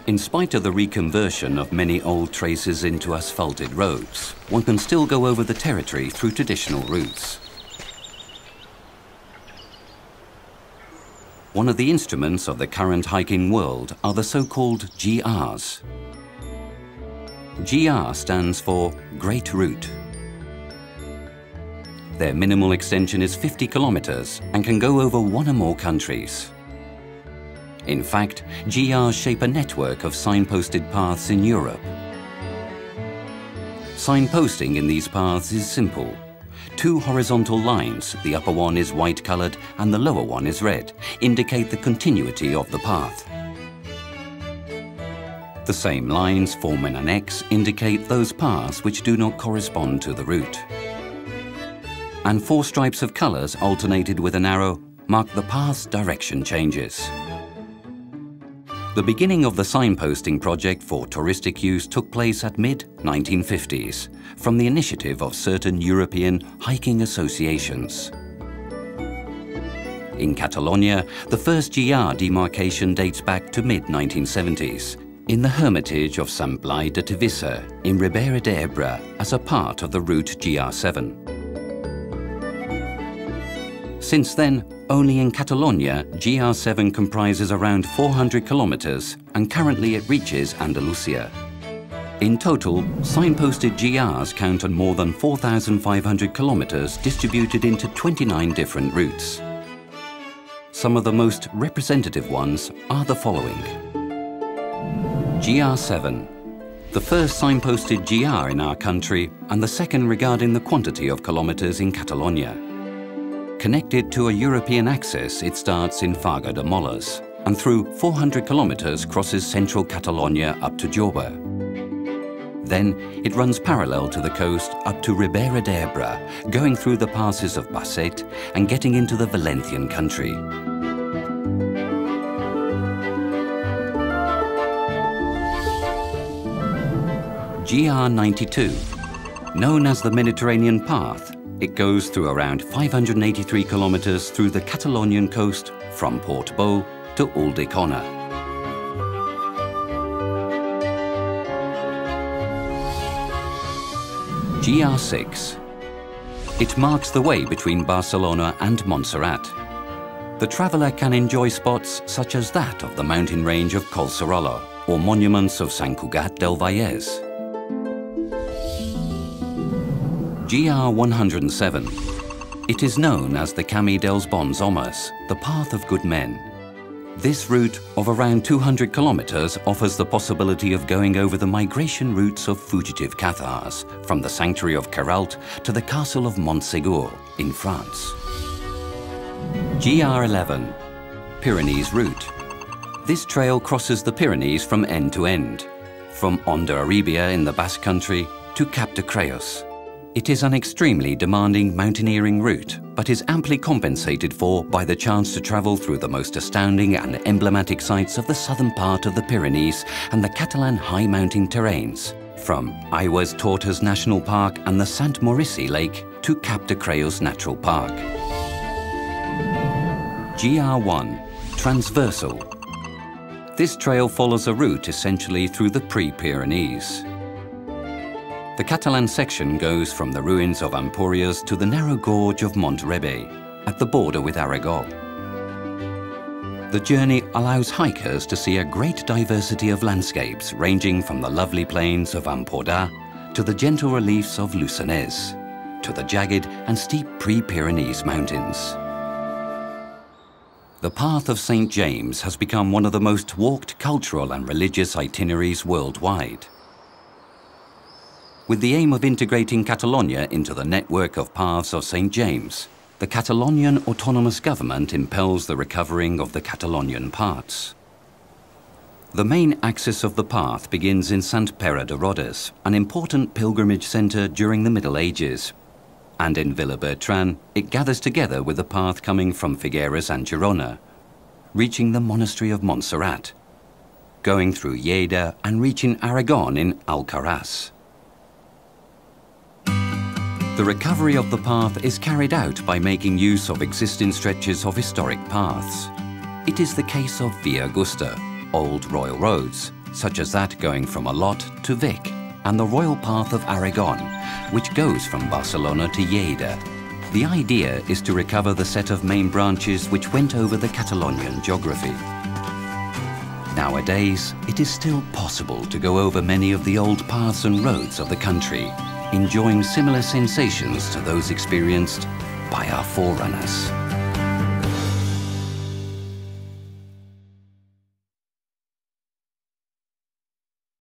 In spite of the reconversion of many old traces into asphalted roads, one can still go over the territory through traditional routes. One of the instruments of the current hiking world are the so-called GRs. GR stands for Great Route. Their minimal extension is 50 kilometers and can go over one or more countries. In fact, GRs shape a network of signposted paths in Europe. Signposting in these paths is simple. Two horizontal lines, the upper one is white-colored and the lower one is red, indicate the continuity of the path. The same lines forming an X indicate those paths which do not correspond to the route. And four stripes of colors alternated with an arrow mark the path's direction changes. The beginning of the signposting project for touristic use took place at mid-1950s from the initiative of certain European hiking associations. In Catalonia, the first GR demarcation dates back to mid-1970s in the Hermitage of Sant Blai de Tivissa in Ribera d'Ebre as a part of the route GR7. Since then, only in Catalonia, GR7 comprises around 400 kilometers and currently it reaches Andalusia. In total, signposted GRs count on more than 4,500 kilometers distributed into 29 different routes. Some of the most representative ones are the following. GR7, the first signposted GR in our country and the second regarding the quantity of kilometers in Catalonia. Connected to a European axis, it starts in Farga de Molles and through 400 kilometers crosses central Catalonia up to Jorba. Then it runs parallel to the coast up to Ribera d'Ebre, going through the passes of Basset and getting into the Valencian country. GR92, known as the Mediterranean Path, it goes through around 583 kilometers through the Catalonian coast from Portbou to Ulldecona. GR6. It marks the way between Barcelona and Montserrat. The traveller can enjoy spots such as that of the mountain range of Collserola or monuments of Sant Cugat del Vallès. GR107. It is known as the Camí dels Bons Homes, the Path of Good Men. This route of around 200 kilometers offers the possibility of going over the migration routes of fugitive Cathars from the sanctuary of Queralt to the castle of Montségur in France. GR11. Pyrenees route. This trail crosses the Pyrenees from end to end, from Hondarribia in the Basque Country to Cap de Creus. It is an extremely demanding mountaineering route, but is amply compensated for by the chance to travel through the most astounding and emblematic sites of the southern part of the Pyrenees and the Catalan high mountain terrains, from Aigües Tortes National Park and the Sant Maurici Lake to Cap de Creus Natural Park. GR1, Transversal. This trail follows a route essentially through the pre-Pyrenees. The Catalan section goes from the ruins of Empúries to the narrow gorge of Montrebe, at the border with Aragó. The journey allows hikers to see a great diversity of landscapes ranging from the lovely plains of Empordà to the gentle reliefs of Luçanès, to the jagged and steep pre-Pyrenees mountains. The Path of St. James has become one of the most walked cultural and religious itineraries worldwide. With the aim of integrating Catalonia into the network of paths of St. James, the Catalonian autonomous government impels the recovering of the Catalonian parts. The main axis of the path begins in Sant Pere de Rodes, an important pilgrimage centre during the Middle Ages, and in Villabertran it gathers together with the path coming from Figueres and Girona, reaching the monastery of Montserrat, going through Lleida and reaching Aragon in Alcaraz. The recovery of the path is carried out by making use of existing stretches of historic paths. It is the case of Via Augusta, old royal roads, such as that going from Olot to Vic, and the Royal Path of Aragon, which goes from Barcelona to Lleida. The idea is to recover the set of main branches which went over the Catalonian geography. Nowadays, it is still possible to go over many of the old paths and roads of the country, enjoying similar sensations to those experienced by our forerunners.